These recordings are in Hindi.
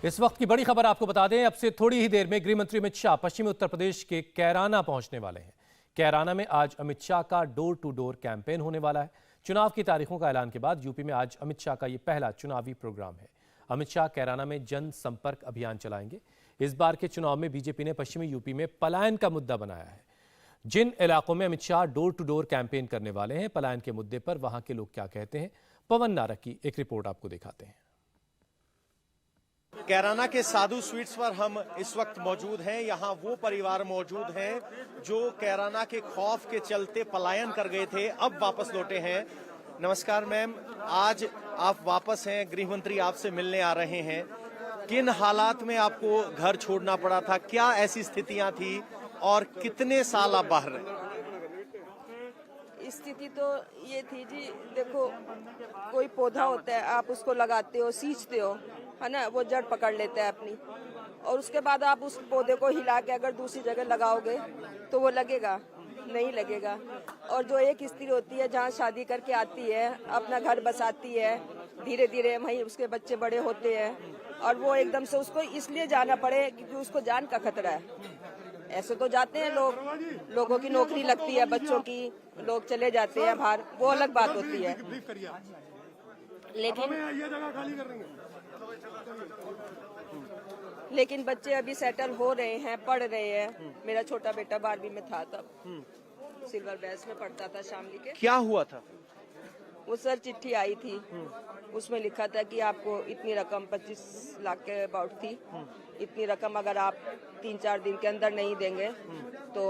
इस वक्त की बड़ी खबर आपको बता दें, अब से थोड़ी ही देर में गृह मंत्री अमित शाह पश्चिमी उत्तर प्रदेश के कैराना पहुंचने वाले हैं। कैराना में आज अमित शाह का डोर टू डोर कैंपेन होने वाला है। चुनाव की तारीखों का ऐलान के बाद यूपी में आज अमित शाह का यह पहला चुनावी प्रोग्राम है। अमित शाह कैराना में जनसंपर्क अभियान चलाएंगे। इस बार के चुनाव में बीजेपी ने पश्चिमी यूपी में पलायन का मुद्दा बनाया है। जिन इलाकों में Amit Shah door to door campaign करने वाले हैं, पलायन के मुद्दे पर वहां के लोग क्या कहते हैं, पवन नारक की एक रिपोर्ट आपको दिखाते हैं। कैराना के साधु स्वीट्स पर हम इस वक्त मौजूद हैं। यहाँ वो परिवार मौजूद हैं जो कैराना के खौफ के चलते पलायन कर गए थे, अब वापस लौटे हैं। नमस्कार मैम, आज आप वापस हैं, गृह मंत्री आपसे मिलने आ रहे हैं। किन हालात में आपको घर छोड़ना पड़ा था, क्या ऐसी स्थितियां थी और कितने साल आप बाहर रहे? स्थिति तो ये थी जी, देखो कोई पौधा होता है, आप उसको लगाते हो, सींचते हो, है ना, वो जड़ पकड़ लेता है अपनी, और उसके बाद आप उस पौधे को हिला के अगर दूसरी जगह लगाओगे तो वो लगेगा नहीं लगेगा। और जो एक स्त्री होती है जहाँ शादी करके आती है, अपना घर बसाती है, धीरे धीरे वहीं उसके बच्चे बड़े होते हैं, और वो एकदम से उसको इसलिए जाना पड़े क्योंकि उसको जान का खतरा है। ऐसे तो जाते हैं लोग, लोगों की नौकरी लगती है, बच्चों की, लोग चले जाते हैं बाहर, वो अलग बात होती है। लेकिन बच्चे अभी सेटल हो रहे हैं, पढ़ रहे हैं। मेरा छोटा बेटा 12वीं में था तब, सिल्वर बैच में पढ़ता था शामली के। क्या हुआ था? वो सर चिट्ठी आई थी, उसमें लिखा था कि आपको इतनी रकम 25 लाख के अबाउट थी, इतनी रकम अगर आप 3-4 दिन के अंदर नहीं देंगे तो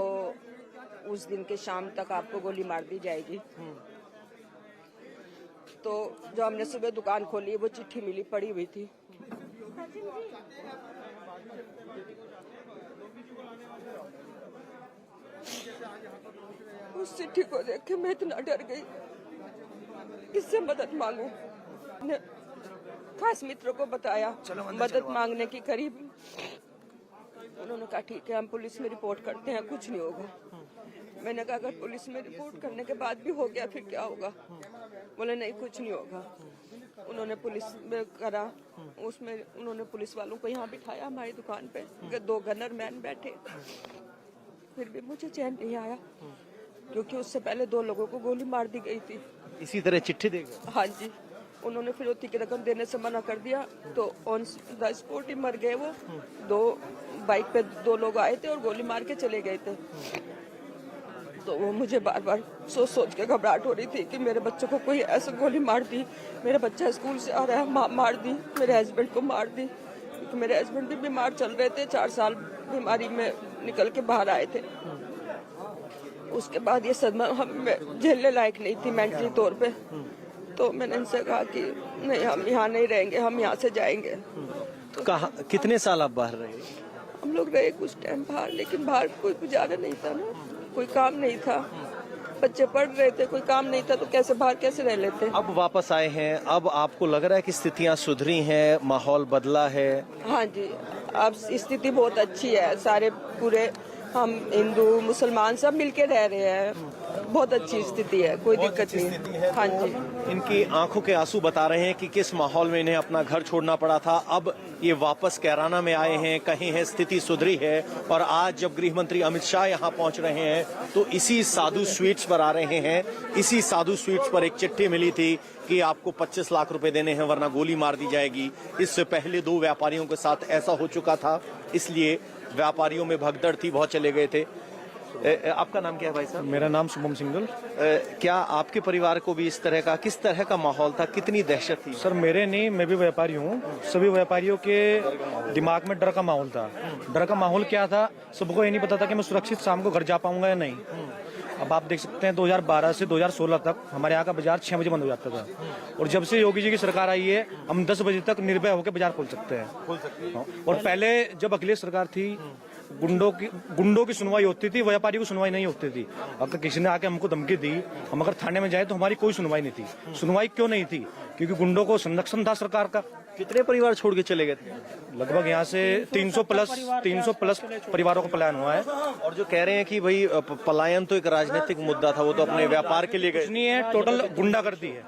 उस दिन के शाम तक आपको गोली मार दी जाएगी। तो जो हमने सुबह दुकान खोली, वो चिट्ठी मिली, पड़ी हुई थी। उस चिट्ठी को देख के मैं इतना डर गई, किससे मदद मांगू। खास मित्रों को बताया, मदद मांगने की करीब, उन्होंने कहा ठीक है हम पुलिस में रिपोर्ट करते हैं, कुछ नहीं होगा। मैंने कहा अगर पुलिस में रिपोर्ट करने के बाद भी हो गया फिर क्या होगा? बोले नहीं कुछ नहीं होगा। उन्होंने पुलिस में करा, उसमें उन्होंने पुलिस वालों को यहाँ बिठाया हमारी दुकान पे, 2 गनर मैन बैठे, फिर भी मुझे चैन नहीं आया क्योंकि उससे पहले 2 लोगों को गोली मार दी गई थी। इसी तरह चिट्ठी देगा? हाँ जी, उन्होंने फिरौती की रकम देने से मना कर दिया, तो ऑन द स्पॉट ही मर गए वो। 2 बाइक पे 2 लोग आए थे और गोली मार के चले गए थे। तो वो मुझे बार बार सोच के घबराहट हो रही थी कि मेरे बच्चों को कोई ऐसे गोली मार दी, मेरा बच्चा स्कूल से आ रहा है, मार दी, मेरे हस्बैंड को मार दी, क्योंकि मेरे हस्बैंड भी बीमार चल रहे थे, 4 साल बीमारी में निकल के बाहर आए थे। उसके बाद ये सदमा हम झेलने लायक नहीं थी मेंटली तौर पे। तो मैंने इनसे कहा कि नहीं, हम यहाँ नहीं रहेंगे, हम यहाँ से जाएंगे। तो कहाँ, कितने साल आप बाहर रहे? हम लोग रहे कुछ टाइम बाहर, लेकिन बाहर कोई गुजारा नहीं था ना, कोई काम नहीं था, बच्चे पढ़ रहे थे, कोई काम नहीं था, तो कैसे बाहर कैसे रह लेते। अब वापस आए हैं, अब आपको लग रहा है कि स्थितियां सुधरी हैं, माहौल बदला है? हाँ जी, अब स्थिति बहुत अच्छी है, सारे पूरे हम हिंदू मुसलमान सब मिलके रह रहे हैं, बहुत अच्छी स्थिति है, कोई दिक्कत नहीं है। हाँ जी, इनकी आंखों के आंसू बता रहे हैं कि किस माहौल में इन्हें अपना घर छोड़ना पड़ा था। अब ये वापस कैराना में आए हैं, कहीं है स्थिति सुधरी है, और आज जब गृह मंत्री अमित शाह यहाँ पहुँच रहे हैं तो इसी साधु स्वीट्स पर आ रहे हैं। इसी साधु स्वीट्स पर एक चिट्ठी मिली थी कि आपको 25 लाख रुपए देने हैं वरना गोली मार दी जाएगी। इससे पहले 2 व्यापारियों के साथ ऐसा हो चुका था, इसलिए व्यापारियों में भगदड़ थी, बहुत चले गए थे। आपका नाम क्या है भाई साहब? मेरा नाम शुभम सिंगल। क्या आपके परिवार को भी इस तरह का, किस तरह का माहौल था, कितनी दहशत थी? सर मेरे नहीं, मैं भी व्यापारी हूँ। सभी व्यापारियों के दिमाग में डर का माहौल था। डर का माहौल क्या था, सबको ये नहीं पता था कि मैं सुरक्षित शाम को घर जा पाऊंगा या नहीं। अब आप देख सकते हैं 2012 से 2016 तक हमारे यहाँ का बाजार 6 बजे बंद हो जाता था, और जब से योगी जी की सरकार आई है हम 10 बजे तक निर्भय होकर बाजार खोल सकते हैं। और पहले जब अखिलेश सरकार थी, गुंडों की सुनवाई होती थी, व्यापारी को सुनवाई नहीं होती थी। अगर किसी ने आके हमको धमकी दी, हम अगर थाने में जाए तो हमारी कोई सुनवाई नहीं थी। सुनवाई क्यों नहीं थी? क्योंकि गुंडों को संरक्षण था सरकार का। कितने परिवार छोड़ के चले गए थे? लगभग यहाँ से 300 प्लस परिवारों का पलायन हुआ है। और जो कह रहे हैं कि भाई पलायन तो एक राजनीतिक मुद्दा था, वो तो अपने व्यापार के लिए गए। नहीं है, टोटल गुंडागर्दी है।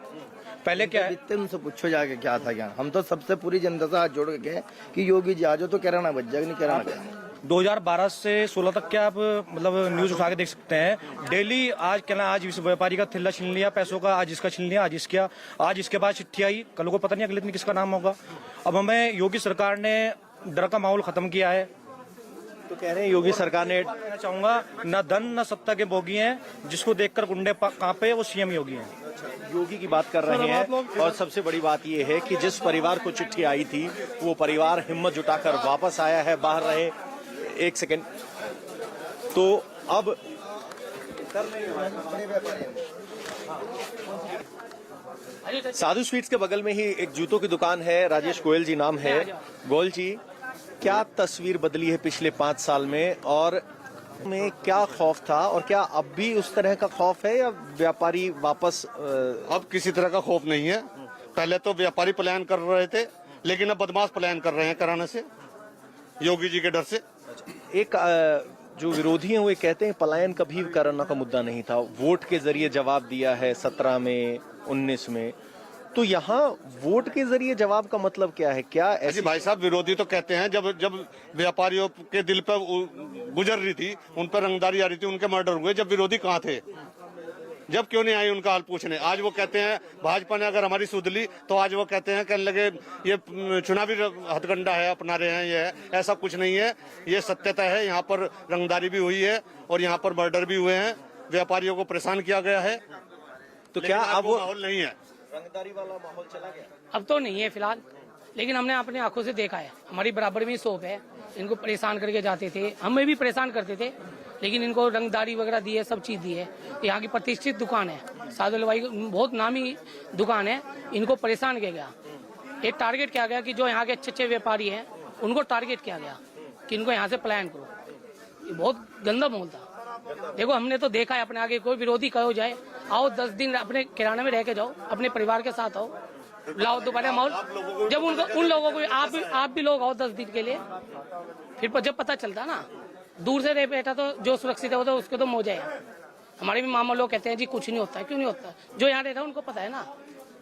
पहले क्या है, जितने उनसे पूछो जाके क्या था क्या। हम तो सबसे पूरी जनता से हाथ जोड़ के कहे कि योगी जी आ जाओ तो किराना बच जाएगा, नहीं किराना क्या 2012 से 16 तक क्या आप मतलब न्यूज उठा के देख सकते हैं। डेली आज क्या ना, आज इस व्यापारी का थिल्ला छीन लिया पैसों का, आज इसका छीन लिया, आज इसका, आज इसके बाद चिट्ठी आई, कल को पता नहीं अगले दिन किसका नाम होगा। अब हमें योगी सरकार ने डर का माहौल खत्म किया है। तो कह रहे हैं योगी सरकार ने, कहना चाहूंगा, न धन न सत्ता के भोगी हैं, जिसको देखकर गुंडे कांपे वो सीएम योगी हैं। योगी की बात कर रहे हैं। और सबसे बड़ी बात यह है कि जिस परिवार को चिट्ठी आई थी वो परिवार हिम्मत जुटाकर वापस आया है, बाहर रहे। एक सेकंड, तो अब साधु स्वीट्स के बगल में ही एक जूतों की दुकान है, राजेश गोयल जी नाम है। गोयल जी, क्या तस्वीर बदली है पिछले 5 साल में, और में क्या खौफ था और क्या अब भी उस तरह का खौफ है, या व्यापारी वापस अब किसी तरह का खौफ नहीं है। पहले तो व्यापारी पलायन कर रहे थे, लेकिन अब बदमाश पलायन कर रहे हैं कराने से, योगी जी के डर से। एक जो विरोधी हैं वो कहते हैं पलायन कभी कराना का मुद्दा नहीं था, वोट के जरिए जवाब दिया है 17 में 19 में। तो यहाँ वोट के जरिए जवाब का मतलब क्या है? क्या ऐसी भाई साहब, विरोधी तो कहते हैं जब व्यापारियों के दिल पर गुजर रही थी, उन पर रंगदारी आ रही थी, उनके मर्डर हुए, जब विरोधी कहाँ थे? जब क्यों नहीं आए उनका हाल पूछने? आज वो कहते हैं भाजपा ने अगर हमारी सुध ली, तो आज वो कहते हैं कहने लगे ये चुनावी हथकंडा है, अपना रहे हैं। ये है, ऐसा कुछ नहीं है, ये सत्यता है। यहाँ पर रंगदारी भी हुई है और यहाँ पर मर्डर भी हुए हैं, व्यापारियों को परेशान किया गया है। तो क्या अब वो माहौल नहीं है? रंगदारी वाला माहौल चला गया? अब तो नहीं है फिलहाल, लेकिन हमने अपने आंखों से देखा है। हमारी बराबर में शॉप है, इनको परेशान करके जाते थे, हमें भी परेशान करते थे, लेकिन इनको रंगदारी वगैरह दी है, सब चीज दी है। यहाँ की प्रतिष्ठित दुकान है, साधु हलवाई बहुत नामी दुकान है, इनको परेशान किया गया। एक टारगेट किया गया कि जो यहाँ के अच्छे व्यापारी हैं उनको टारगेट किया गया कि इनको यहाँ से पलायन करो। ये बहुत गंदा माहौल था। देखो, हमने तो देखा है अपने आगे, कोई विरोधी कहो जाए आओ 10 दिन अपने किराने में रह के जाओ, अपने परिवार के साथ आओ, लाओ दोबारा माहौल। जब उन लोगों को आप भी लोग आओ 10 दिन के लिए, फिर जब पता चलता ना, दूर से रह बैठा तो जो सुरक्षित होता है उसके तो मौज है। हमारे भी मामा लोग कहते हैं जी कुछ नहीं होता है, क्यों नहीं होता? जो यहाँ रहता है उनको पता है ना।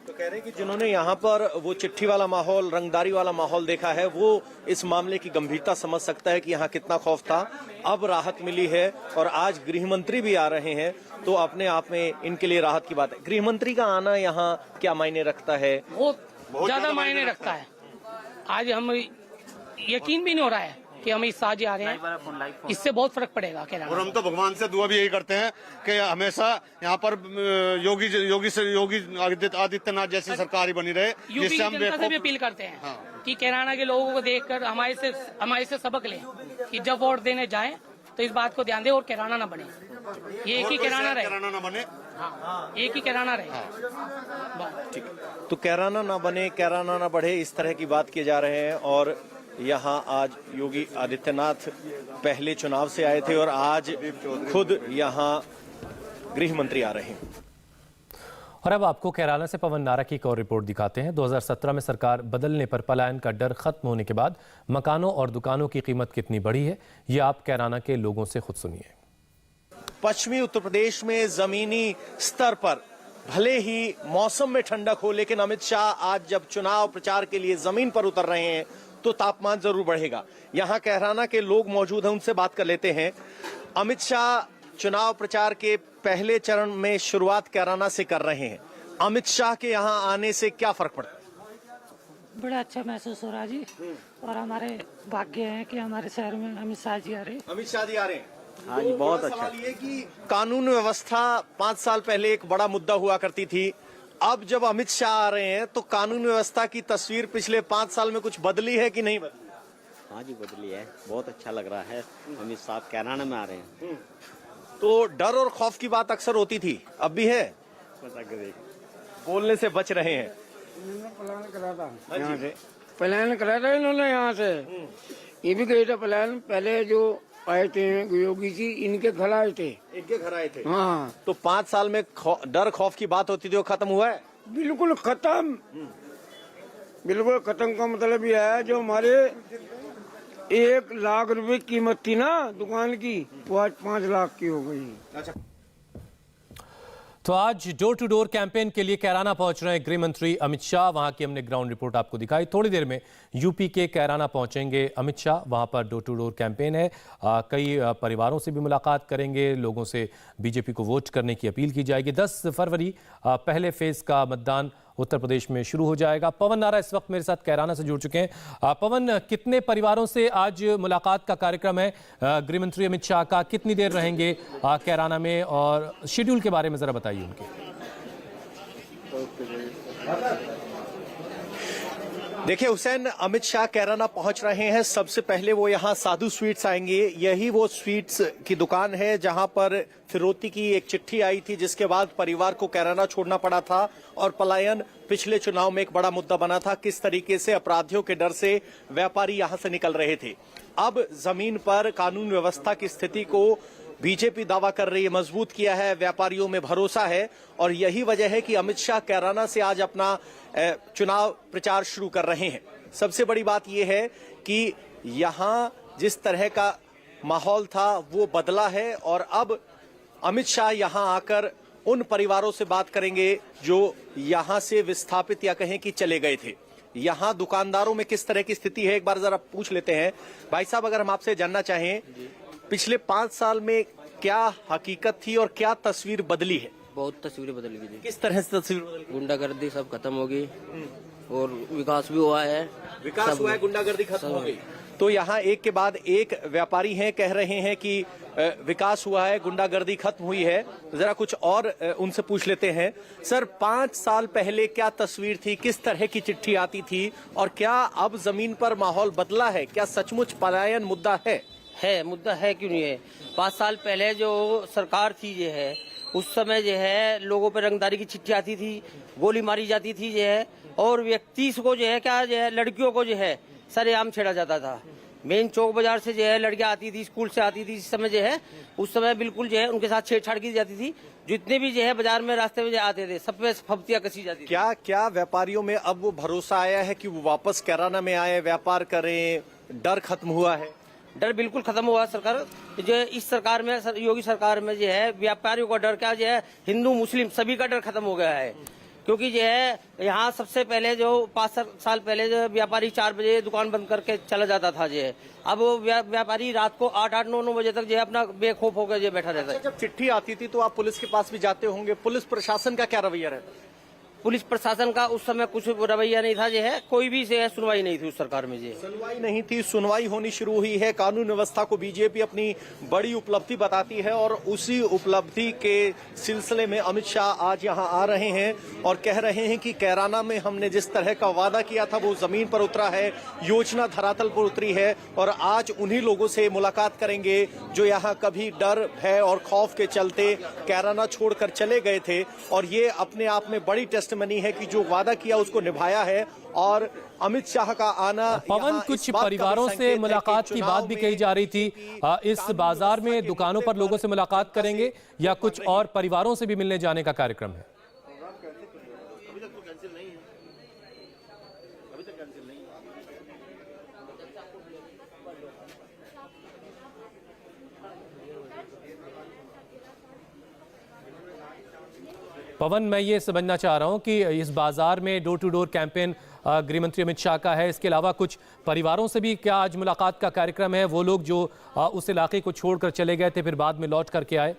तो कह रहे हैं कि जिन्होंने यहाँ पर वो चिट्ठी वाला माहौल, रंगदारी वाला माहौल देखा है, वो इस मामले की गंभीरता समझ सकता है कि यहाँ कितना खौफ था। अब राहत मिली है और आज गृह मंत्री भी आ रहे हैं, तो अपने आप में इनके लिए राहत की बात है। गृह मंत्री का आना यहाँ क्या मायने रखता है? बहुत ज्यादा मायने रखता है। आज हम यकीन भी नहीं हो रहा है कि हम इस साज आ रहे हैं, इससे बहुत फर्क पड़ेगा। और हम तो भगवान से दुआ भी यही करते हैं कि हमेशा यहाँ पर योगी आदित्यनाथ जैसी सरकार ही बनी रहे, जिससे हम जनता से भी अपील करते हैं कि कैराना के लोगों को देखकर हमारे से सबक लें कि जब वोट देने जाएं तो इस बात को ध्यान दें और कैराना ना बने। ये एक ही कैराना रहे, एक ही कैराना रहे। ठीक, तो कैराना ना बने, कैराना ना बढ़े, इस तरह की बात किए जा रहे हैं। और यहाँ आज योगी आदित्यनाथ पहले चुनाव से आए थे और आज खुद यहाँ गृह मंत्री आ रहे हैं। और अब आपको कैराना से पवन नारा की एक और रिपोर्ट दिखाते हैं। 2017 में सरकार बदलने पर पलायन का डर खत्म होने के बाद मकानों और दुकानों की कीमत कितनी बढ़ी है, ये आप कैराना के लोगों से खुद सुनिए। पश्चिमी उत्तर प्रदेश में जमीनी स्तर पर भले ही मौसम में ठंडक हो, लेकिन अमित शाह आज जब चुनाव प्रचार के लिए जमीन पर उतर रहे हैं तो तापमान जरूर बढ़ेगा। यहाँ कैराना के लोग मौजूद हैं, उनसे बात कर लेते हैं। अमित शाह चुनाव प्रचार के पहले चरण में शुरुआत कैराना से कर रहे हैं। अमित शाह के यहाँ आने से क्या फर्क पड़ता है? बड़ा अच्छा महसूस हो रहा जी, और हमारे भाग्य है कि हमारे शहर में अमित शाह जी आ रहे हैं। अमित शाह जी आ रहे हैं। हाँ जी, बहुत अच्छा। सवाल ये कि कानून व्यवस्था 5 साल पहले एक बड़ा मुद्दा हुआ करती थी, अब जब अमित शाह आ रहे हैं तो कानून व्यवस्था की तस्वीर पिछले 5 साल में कुछ बदली है कि नहीं बदली? हाँ जी, बदली है। बहुत अच्छा लग रहा है, अमित शाह कैराना में आ रहे हैं। तो डर और खौफ की बात अक्सर होती थी, अब भी है? बोलने से बच रहे हैं। पलायन करा था इन्होंने यहाँ से, ये भी गए थे पलायन। पहले जो आए थे योगी जी, इनके घर आए थे। इनके घर आए थे? हाँ। तो 5 साल में डर खौफ की बात होती थी, वो खत्म हुआ है? बिल्कुल खत्म, बिल्कुल खत्म का मतलब यह है, जो हमारे 1 लाख रुपए कीमत थी ना दुकान की, वो आज 5 लाख की हो गई। अच्छा। तो आज डोर टू डोर कैंपेन के लिए कैराना पहुंच रहे हैं गृह मंत्री अमित शाह। वहां की हमने ग्राउंड रिपोर्ट आपको दिखाई। थोड़ी देर में यूपी के कैराना पहुंचेंगे अमित शाह। वहां पर डोर टू डोर कैंपेन है। कई परिवारों से भी मुलाकात करेंगे। लोगों से बीजेपी को वोट करने की अपील की जाएगी। 10 फरवरी पहले फेज का मतदान उत्तर प्रदेश में शुरू हो जाएगा। पवन नारा इस वक्त मेरे साथ कैराना से जुड़ चुके हैं। पवन, कितने परिवारों से आज मुलाकात का कार्यक्रम है गृह मंत्री अमित शाह का? कितनी देर रहेंगे कैराना में और शेड्यूल के बारे में जरा बताइए उनके। देखिए हुसैन, अमित शाह कैराना पहुंच रहे हैं। सबसे पहले वो यहाँ साधु स्वीट्स आएंगे। यही वो स्वीट्स की दुकान है जहां पर फिरौती की एक चिट्ठी आई थी, जिसके बाद परिवार को कैराना छोड़ना पड़ा था और पलायन पिछले चुनाव में एक बड़ा मुद्दा बना था। किस तरीके से अपराधियों के डर से व्यापारी यहां से निकल रहे थे। अब जमीन पर कानून व्यवस्था की स्थिति को बीजेपी दावा कर रही है मजबूत किया है, व्यापारियों में भरोसा है और यही वजह है कि अमित शाह कैराना से आज अपना चुनाव प्रचार शुरू कर रहे हैं। सबसे बड़ी बात यह है कि यहां जिस तरह का माहौल था वो बदला है और अब अमित शाह यहां आकर उन परिवारों से बात करेंगे जो यहां से विस्थापित या कहें कि चले गए थे। यहां दुकानदारों में किस तरह की स्थिति है एक बार जरा पूछ लेते हैं। भाई साहब, अगर हम आपसे जानना चाहें, पिछले 5 साल में क्या हकीकत थी और क्या तस्वीर बदली है? बहुत तस्वीरें बदल गई। किस तरह से तस्वीर बदल गई? गुंडागर्दी सब खत्म हो गई और विकास भी हुआ है। विकास हुआ है, गुंडागर्दी खत्म हो गई। तो यहाँ एक के बाद एक व्यापारी हैं, कह रहे हैं कि विकास हुआ है, गुंडागर्दी खत्म हुई है। जरा कुछ और उनसे पूछ लेते हैं। सर, 5 साल पहले क्या तस्वीर थी, किस तरह की चिट्ठी आती थी और क्या अब जमीन पर माहौल बदला है? क्या सचमुच पलायन मुद्दा है? मुद्दा है, क्यों नहीं है। 5 साल पहले जो सरकार थी जो है, उस समय जो है लोगों पर रंगदारी की चिट्ठी आती थी, गोली मारी जाती थी जो है, और व्यक्ति को जो है क्या जो है लड़कियों को जो है सरेआम छेड़ा जाता था। मेन चौक बाजार से जो है लड़कियां आती थी, स्कूल से आती थी। इस समय जो है उस समय बिल्कुल जो है उनके साथ छेड़छाड़ की जाती थी। जितने भी जो है बाजार में रास्ते में जो आते थे सब पे फब्तियां कसी जाती थी। क्या व्यापारियों में अब वो भरोसा आया है कि वो वापस कैराना में आए, व्यापार करें? डर खत्म हुआ है? डर बिल्कुल खत्म हुआ। सरकार जो है इस सरकार में, योगी सरकार में जो है व्यापारियों का डर क्या जो है, हिंदू मुस्लिम सभी का डर खत्म हो गया है। क्योंकि जो है यहाँ सबसे पहले जो 5 साल पहले जो व्यापारी 4 बजे दुकान बंद करके चला जाता था जो है, अब वो व्यापारी रात को 8-8, 9-9 बजे तक जो है अपना बेखौफ होकर जो बैठा रहता है। जब चिट्ठी आती थी तो आप पुलिस के पास भी जाते होंगे, पुलिस प्रशासन का क्या रवैया रहता? पुलिस प्रशासन का उस समय कुछ रवैया नहीं था जो है, कोई भी से सुनवाई नहीं थी उस सरकार में। जी सुनवाई नहीं थी, सुनवाई होनी शुरू हुई है। कानून व्यवस्था को बीजेपी अपनी बड़ी उपलब्धि बताती है और उसी उपलब्धि के सिलसिले में अमित शाह आज यहां आ रहे हैं और कह रहे हैं कि कैराना में हमने जिस तरह का वादा किया था वो जमीन पर उतरा है, योजना धरातल पर उतरी है और आज उन्हीं लोगों से मुलाकात करेंगे जो यहाँ कभी डर, भय और खौफ के चलते कैराना छोड़कर चले गए थे। और ये अपने आप में बड़ी टेस्टमनी है कि जो वादा किया उसको निभाया है। और अमित शाह का आना, पवन, कुछ परिवारों से मुलाकात की बात भी कही जा रही थी। इस बाजार में दुकानों पर लोगों से मुलाकात करेंगे या कुछ और परिवारों से भी मिलने जाने का कार्यक्रम है? पवन, मैं ये समझना चाह रहा हूं कि इस बाजार में डोर टू डोर कैंपेन गृह मंत्री अमित शाह का है, इसके अलावा कुछ परिवारों से भी क्या आज मुलाकात का कार्यक्रम है? वो लोग जो उस इलाके को छोड़कर चले गए थे फिर बाद में लौट करके आए।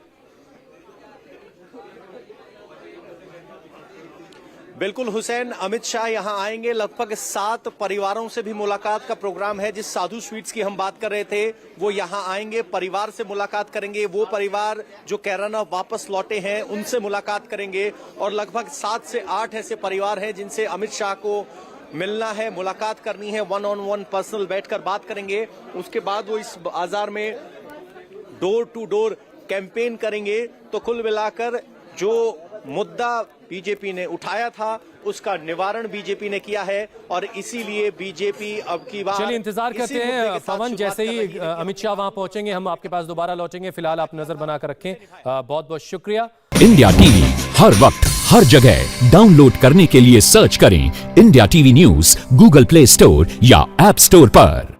बिल्कुल हुसैन, अमित शाह यहां आएंगे। लगभग 7 परिवारों से भी मुलाकात का प्रोग्राम है। जिस साधु स्वीट्स की हम बात कर रहे थे वो यहां आएंगे, परिवार से मुलाकात करेंगे। वो परिवार जो कैराना वापस लौटे हैं उनसे मुलाकात करेंगे और लगभग 7 से 8 ऐसे परिवार हैं जिनसे अमित शाह को मिलना है, मुलाकात करनी है, 1-on-1 पर्सनल बैठकर बात करेंगे। उसके बाद वो इस बाजार में डोर टू डोर कैंपेन करेंगे। तो कुल मिलाकर जो मुद्दा बीजेपी ने उठाया था उसका निवारण बीजेपी ने किया है और इसीलिए बीजेपी अब की बार, चलिए इंतजार करते हैं पवन, जैसे ही अमित शाह वहां पहुंचेंगे हम आपके पास दोबारा लौटेंगे। फिलहाल आप नजर बनाकर रखें। बहुत बहुत शुक्रिया। इंडिया टीवी हर वक्त हर जगह डाउनलोड करने के लिए सर्च करें India TV news Google play store या ऐप स्टोर पर।